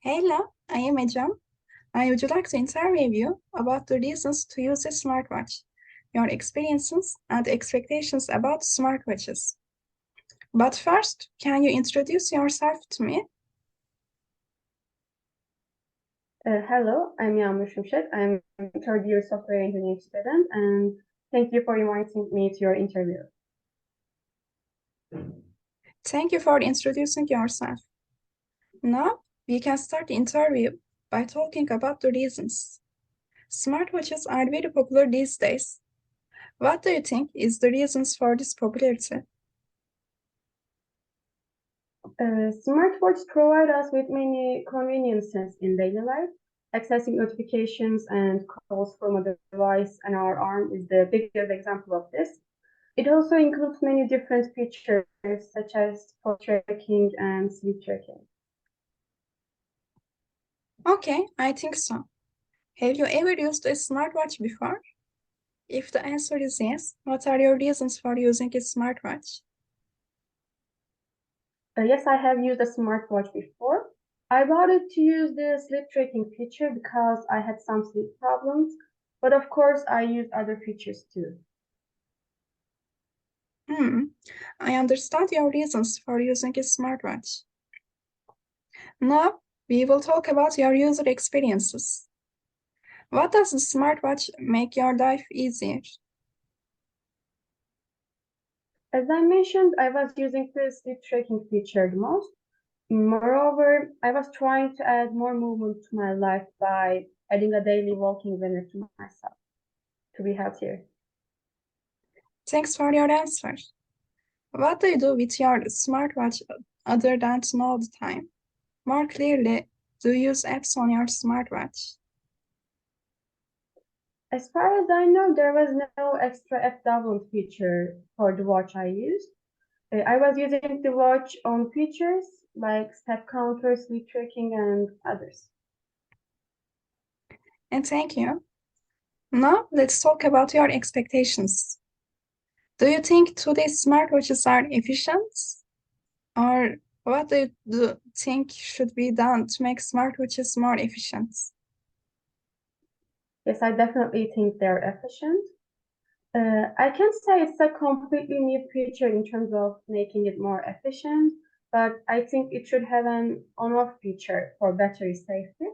Hello, I am Ecem. I would like to interview you about the reasons to use a smartwatch, your experiences and expectations about smartwatches. But first, can you introduce yourself to me? Hello, I'm Yağmur&Melis&Buse. I'm a third year software engineering student, and thank you for inviting me to your interview. Thank you for introducing yourself. Now, we can start the interview by talking about the reasons. Smartwatches are very popular these days. What do you think is the reasons for this popularity? Smartwatches provide us with many conveniences in daily life. Accessing notifications and calls from a device on our arm is the biggest example of this. It also includes many different features such as pulse tracking and sleep tracking. Okay, I think so. Have you ever used a smartwatch before? If the answer is yes, what are your reasons for using a smartwatch? Yes, I have used a smartwatch before. I wanted to use the sleep tracking feature because I had some sleep problems, but of course I used other features too. I understand your reasons for using a smartwatch. Now, we will talk about your user experiences. What does the smartwatch make your life easier? As I mentioned, I was using the sleep tracking feature the most. Moreover, I was trying to add more movement to my life by adding a daily walking limit to myself to be healthier. Thanks for your answer. What do you do with your smartwatch other than to know the time? More clearly, do you use apps on your smartwatch? As far as I know, there was no extra app download feature for the watch I used. I was using the watch on features like step counter, sleep tracking, and others. And thank you. Now, let's talk about your expectations. Do you think today's smartwatches are efficient? Or what do you think should be done to make smartwatches more efficient? Yes, I definitely think they're efficient. I can't say it's a completely new feature in terms of making it more efficient, but I think it should have an on-off feature for battery safety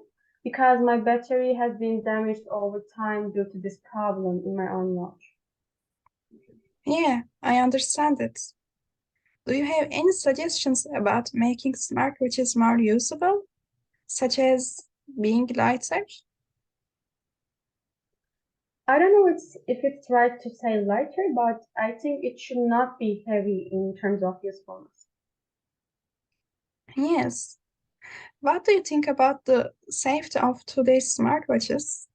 because my battery has been damaged over time due to this problem in my own watch. Yeah, I understand it. Do you have any suggestions about making smartwatches more usable, such as being lighter? I don't know if it's right to say lighter, but I think it should not be heavy in terms of usefulness. Yes. What do you think about the safety of today's smartwatches?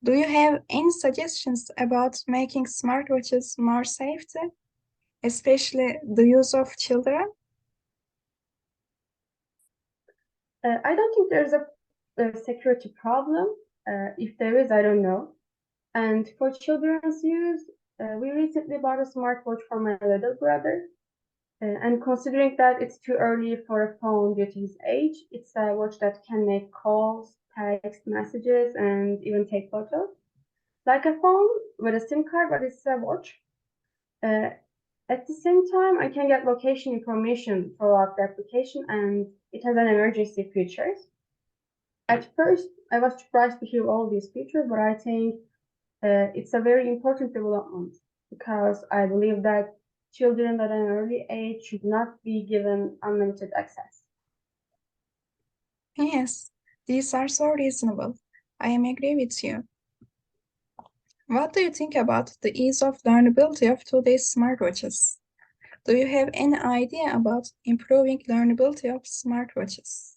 Do you have any suggestions about making smartwatches more safety, especially the use of children? I don't think there's a security problem. If there is, I don't know. And for children's use, we recently bought a smartwatch for my little brother. And considering that it's too early for a phone due to his age, it's a watch that can make calls, text messages, and even take photos. Like a phone with a SIM card, but it's a watch. Uh, at the same time, I can get location information throughout the application, and it has an emergency features. At first, I was surprised to hear all these features, but I think it's a very important development because I believe that children at an early age should not be given unlimited access. Yes, these are so reasonable. I am agree with you. What do you think about the ease of learnability of today's smartwatches? Do you have any idea about improving learnability of smartwatches?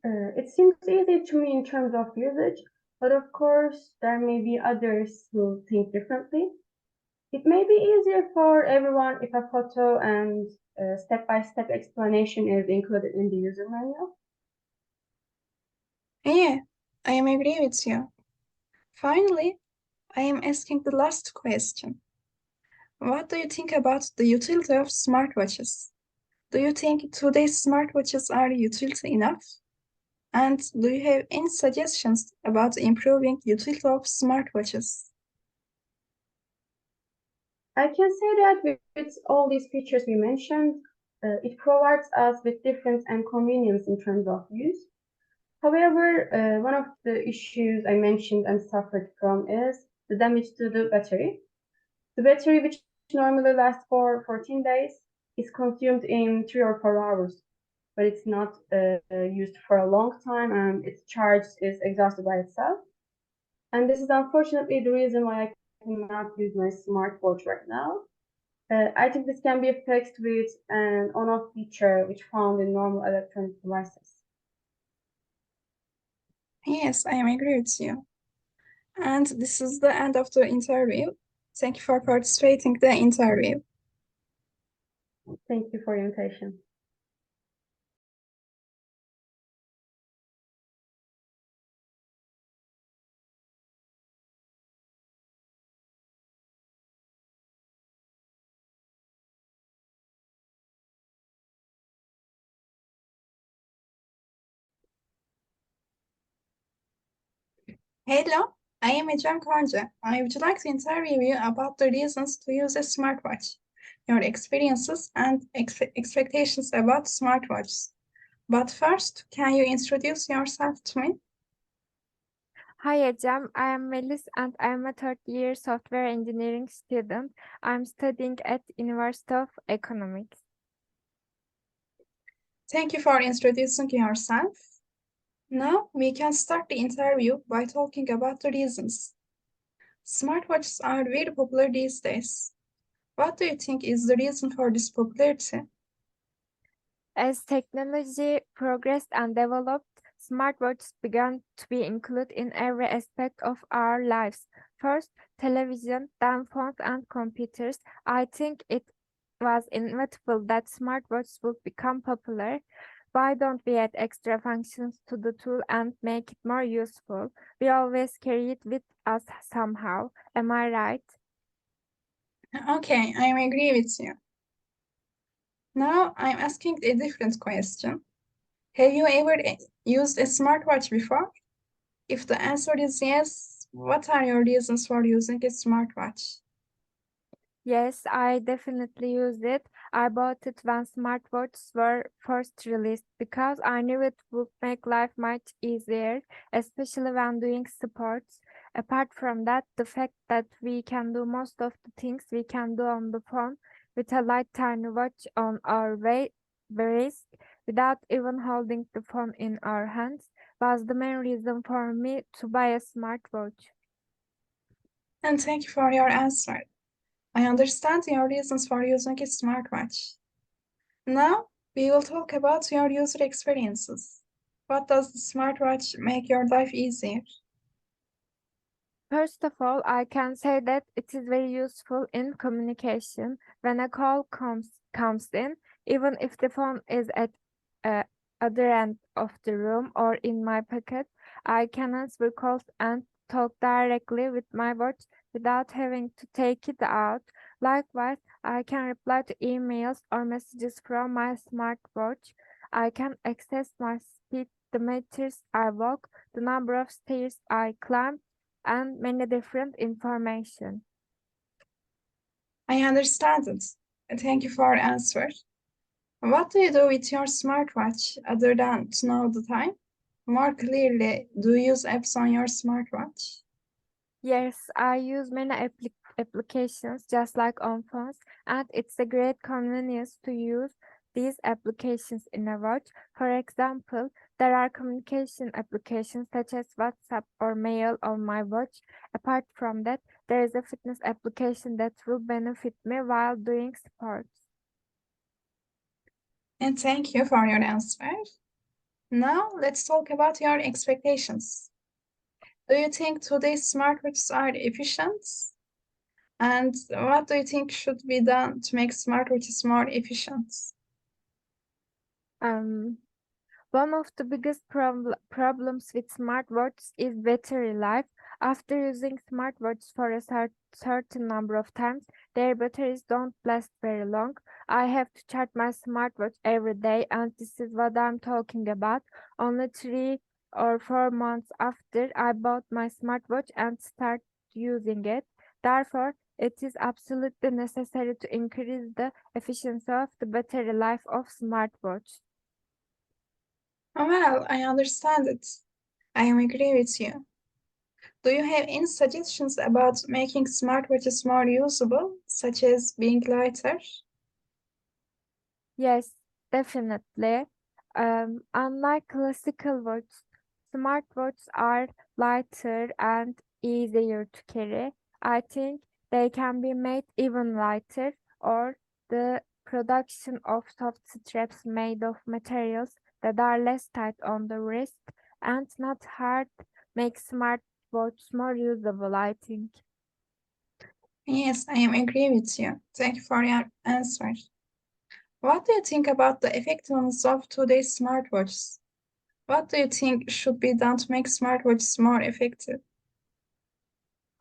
It seems easy to me in terms of usage, but of course, there may be others who think differently. It may be easier for everyone if a photo and step-by-step explanation is included in the user manual. Yeah, I am agree with you. Finally, I am asking the last question. What do you think about the utility of smartwatches? Do you think today's smartwatches are utility enough? And do you have any suggestions about improving utility of smartwatches? I can say that with all these features we mentioned, it provides us with difference and convenience in terms of use. However, one of the issues I mentioned and suffered from is the damage to the battery. The battery, which normally lasts for 14 days, is consumed in 3 or 4 hours, but it's not used for a long time and its charge is exhausted by itself. And this is unfortunately the reason why I cannot use my smartwatch right now. I think this can be fixed with an on-off feature which found in normal electronic devices. Yes, I am agree with you. And this is the end of the interview. Thank you for participating in the interview. Thank you for your invitation. Hello, I am Ecem Konca. I would like to interview you about the reasons to use a smartwatch, your experiences and expectations about smartwatches. But first, can you introduce yourself to me? Hi, Ecem. I am Melis and I am a third-year software engineering student. I'm studying at University of Economics. Thank you for introducing yourself. Now we can start the interview by talking about the reasons. Smartwatches are very popular these days. What do you think is the reason for this popularity? As technology progressed and developed, smartwatches began to be included in every aspect of our lives. First, television, then phones and computers. I think it was inevitable that smartwatches would become popular. Why don't we add extra functions to the tool and make it more useful? We always carry it with us somehow. Am I right? Okay, I agree with you. Now I'm asking a different question. Have you ever used a smartwatch before? If the answer is yes, what are your reasons for using a smartwatch? Yes, I definitely used it. I bought it when smartwatches were first released because I knew it would make life much easier, especially when doing sports. Apart from that, the fact that we can do most of the things we can do on the phone with a light tiny watch on our wrist without even holding the phone in our hands was the main reason for me to buy a smartwatch. And thank you for your answer. I understand your reasons for using a smartwatch. Now we will talk about your user experiences. What does the smartwatch make your life easier? First of all, I can say that it is very useful in communication. When a call comes in, even if the phone is at uh, other end of the room or in my pocket, I can answer calls and talk directly with my watch without having to take it out. Likewise, I can reply to emails or messages from my smartwatch. I can access my speed, the meters I walk, the number of stairs I climb and many different information. I understand it. Thank you for your answer. What do you do with your smartwatch other than to know the time? More clearly, do you use apps on your smartwatch? Yes, I use many applications just like on phones, and it's a great convenience to use these applications in a watch. For example, there are communication applications such as WhatsApp or mail on my watch. Apart from that, there is a fitness application that will benefit me while doing sports. And thank you for your answer. Now let's talk about your expectations. Do you think today's smartwatches are efficient? And what do you think should be done to make smartwatches more efficient? Um, One of the biggest problems with smartwatches is battery life. After using smartwatches for a certain number of times, their batteries don't last very long. I have to charge my smartwatch every day, and this is what I'm talking about. Only 3 or 4 months after I bought my smartwatch and started using it. Therefore, it is absolutely necessary to increase the efficiency of the battery life of smartwatch. Well, I understand it. I am agree with you. Do you have any suggestions about making smartwatches more usable, such as being lighter? Yes, definitely. Unlike classical watches, smartwatches are lighter and easier to carry. I think they can be made even lighter, or the production of soft straps made of materials that are less tight on the wrist and not hard makes smartwatches more usable, I think. Yes, I am agree with you. Thank you for your answer. What do you think about the effectiveness of today's smartwatches? What do you think should be done to make smartwatches more effective?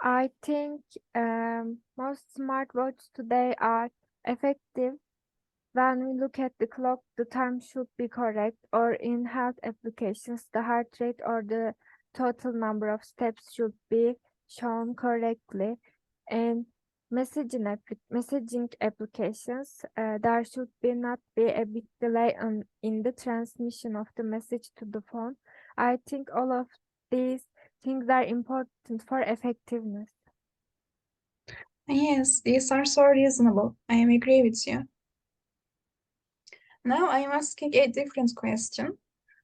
I think most smartwatches today are effective. When we look at the clock, the time should be correct, or in health applications, the heart rate or the total number of steps should be shown correctly. In messaging applications, there should be not be a big delay in the transmission of the message to the phone. I think all of these things are important for effectiveness. Yes, these are so reasonable. I am agree with you. Now I am asking a different question.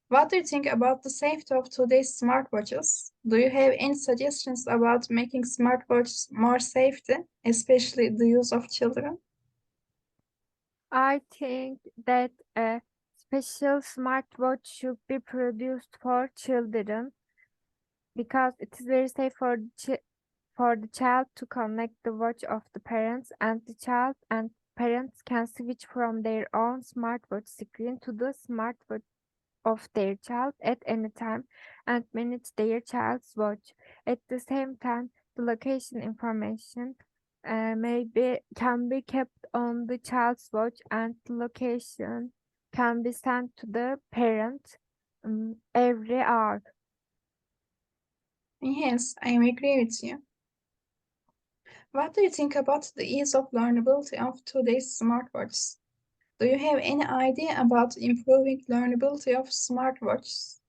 What do you think about the safety of today's smartwatches? Do you have any suggestions about making smartwatches more safety, especially the use of children? I think that a special smartwatch should be produced for children because it is very safe for the child to connect the watch of the parents, and the child and parents can switch from their own smartwatch screen to the smartwatch of their child at any time and manage their child's watch. At the same time, the location information can be kept on the child's watch, and the location can be sent to the parent every hour. Yes, I am agree with you. What do you think about the ease of learnability of today's smartwatches? Do you have any idea about improving learnability of smartwatches?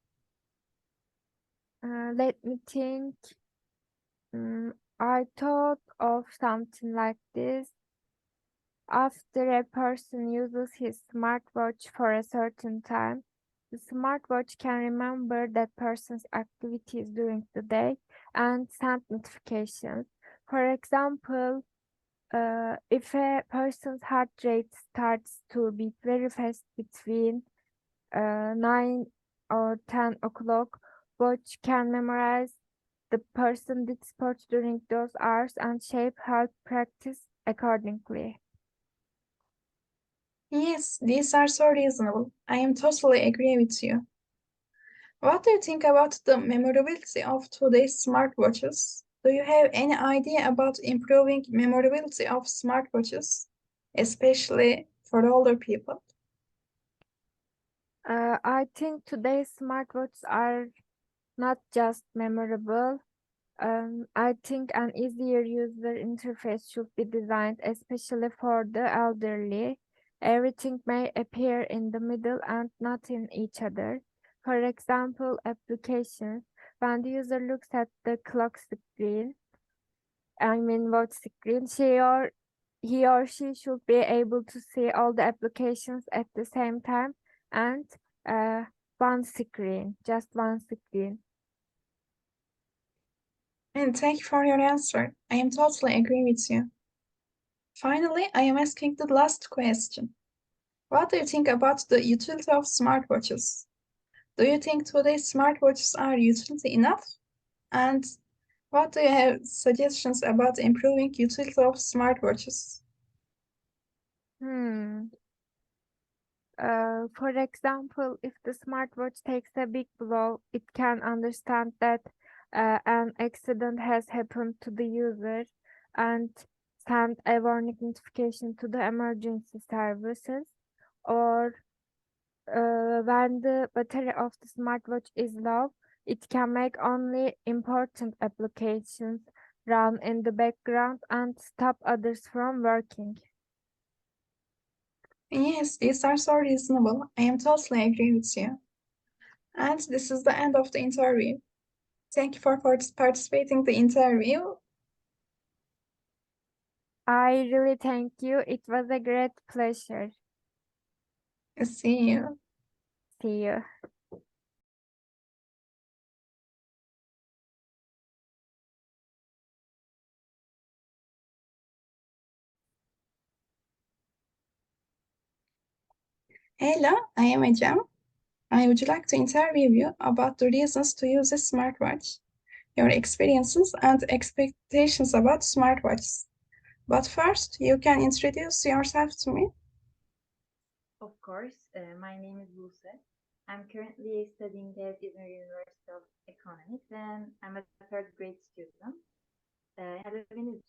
Let me think. Mm, I thought of something like this. After a person uses his smartwatch for a certain time, the smartwatch can remember that person's activities during the day and send notifications. For example, if a person's heart rate starts to beat very fast between 9 or 10 o'clock, watch can memorize the person did sports during those hours and shape health practice accordingly. Yes, these are so reasonable. I am totally agree with you. What do you think about the memorability of today's smartwatches? Do you have any idea about improving memorability of smartwatches, especially for older people? I think today's smartwatches are not just memorable. I think an easier user interface should be designed, especially for the elderly. Everything may appear in the middle and not in each other. For example, applications. When the user looks at the clock screen, watch screen, he or she should be able to see all the applications at the same time and uh, one screen, just one screen. And thank you for your answer. I am totally agree with you. Finally, I am asking the last question. What do you think about the utility of smartwatches? Do you think today's smartwatches are utility enough? And what do you have suggestions about improving utility of smartwatches? Hmm. For example, if the smartwatch takes a big blow, it can understand that an accident has happened to the user and send a warning notification to the emergency services, or when the battery of the smartwatch is low, it can make only important applications run in the background and stop others from working. Yes, these are so reasonable. I am totally agree with you. And this is the end of the interview. Thank you for participating in the interview. I really thank you. It was a great pleasure. See you. See you. Hello, I am Ecem. I would like to interview you about the reasons to use a smartwatch, your experiences and expectations about smartwatches. But first, you can introduce yourself to me. Of course, my name is Buse. I'm currently studying at İzmir University of Economics and I'm a third grade student. Hedefiniz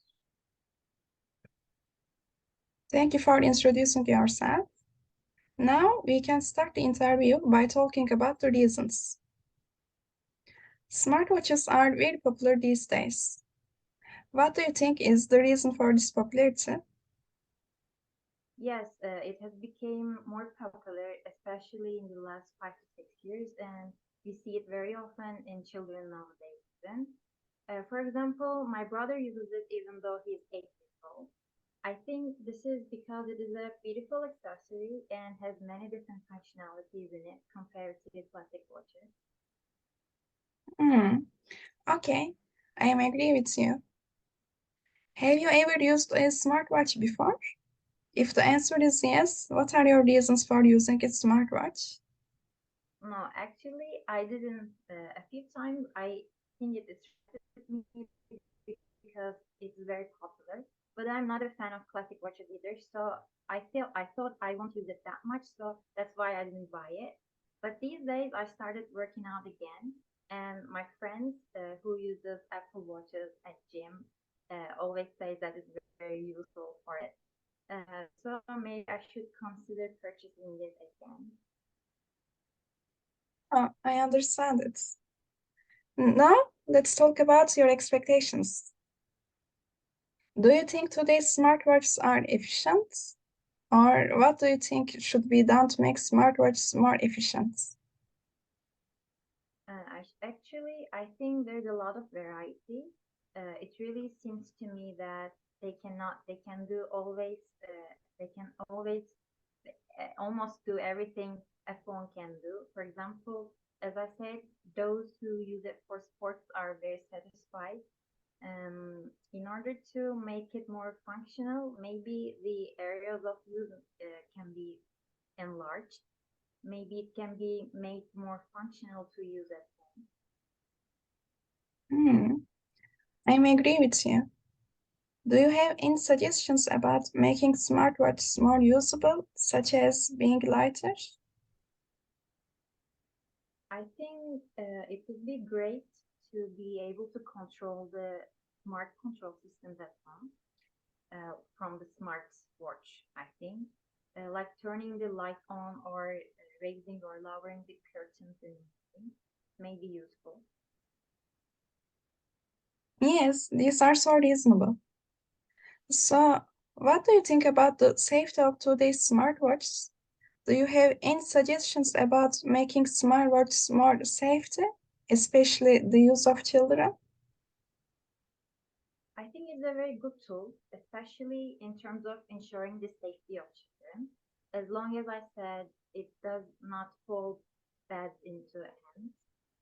Thank you for introducing yourself. Now we can start the interview by talking about the reasons. Smartwatches are very popular these days. What do you think is the reason for this popularity? Yes, it has become more popular, especially in the last 5 to 6 years, and we see it very often in children nowadays. Then, for example, my brother uses it even though he's 8 years old. I think this is because it is a beautiful accessory and has many different functionalities in it compared to the classic watches. Okay, I am agree with you. Have you ever used a smartwatch before? If the answer is yes, what are your reasons for using a smartwatch? No, actually, I didn't. A few times, I think it attracted me because it's very popular. But I'm not a fan of classic watches either. So I thought I won't use it that much. So that's why I didn't buy it. But these days, I started working out again, and my friends who uses Apple watches at gym always say that it's very useful for it. So maybe I should consider purchasing it again. Oh, I understand it. Now, let's talk about your expectations. Do you think today's smartwatches are efficient? Or what do you think should be done to make smartwatches more efficient? I think there's a lot of variety. It really seems to me that they can do always, they can always almost do everything a phone can do. For example, as I said, those who use it for sports are very satisfied. In order to make it more functional, maybe the areas of use can be enlarged. Maybe it can be made more functional to use at home. Hmm, I agree with you. Do you have any suggestions about making smartwatches more usable, such as being lighter? I think it would be great to be able to control the smart control systems at home from the smart watch. I think like turning the light on or raising or lowering the curtains in meetings may be useful. Yes, these are so reasonable. So, what do you think about the safety of today's smartwatches? Do you have any suggestions about making smartwatches more safety, especially the use of children? I think it's a very good tool, especially in terms of ensuring the safety of children. As long as I said it does not fall bad into hands.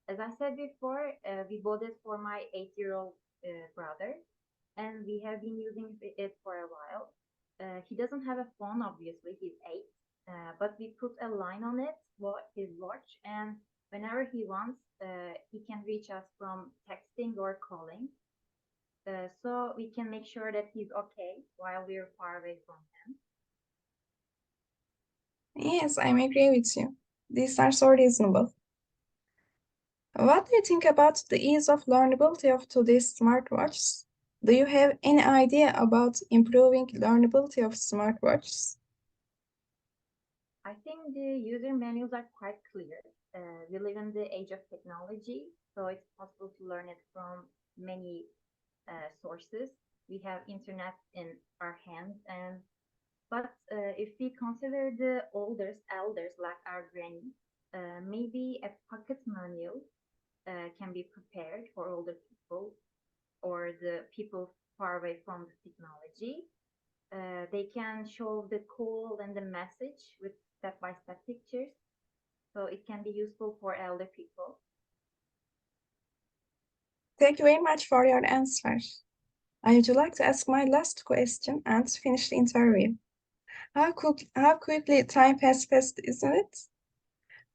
As I said before, we bought it for my 8-year-old brother, and we have been using it for a while. He doesn't have a phone, obviously, he's 8, but we put a line on it, his watch, and whenever he wants, he can reach us from texting or calling. So we can make sure that he's okay while we're far away from him. Yes, I agree with you. These are so reasonable. What do you think about the ease of learnability of today's smartwatches? Do you have any idea about improving learnability of smartwatches? I think the user manuals are quite clear. We live in the age of technology, so it's possible to learn it from many sources. We have internet in our hands, but if we consider the elders like our granny, maybe a pocket manual can be prepared for older people or the people far away from the technology. They can show the call and the message with step-by-step pictures, so it can be useful for elder people. Thank you very much for your answer. I would like to ask my last question and finish the interview. How quickly time has passed, isn't it?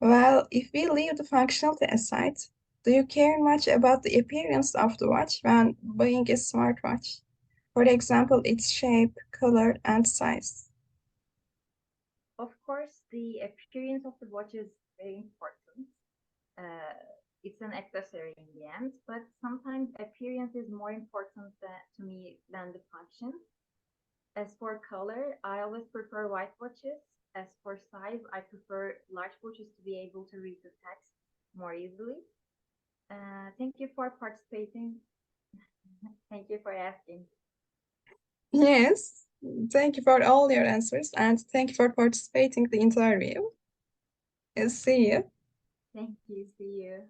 Well, if we leave the functionality aside, do you care much about the appearance of the watch when buying a smartwatch? For example, its shape, color, and size. Of course, the appearance of the watch is very important. It's an accessory in the end, but sometimes appearance is more important to me than the function. As for color, I always prefer white watches. As for size, I prefer large watches to be able to read the text more easily. Thank you for participating. Thank you for asking. Yes, thank you for all your answers and thank you for participating in the interview. See you. Thank you. See you.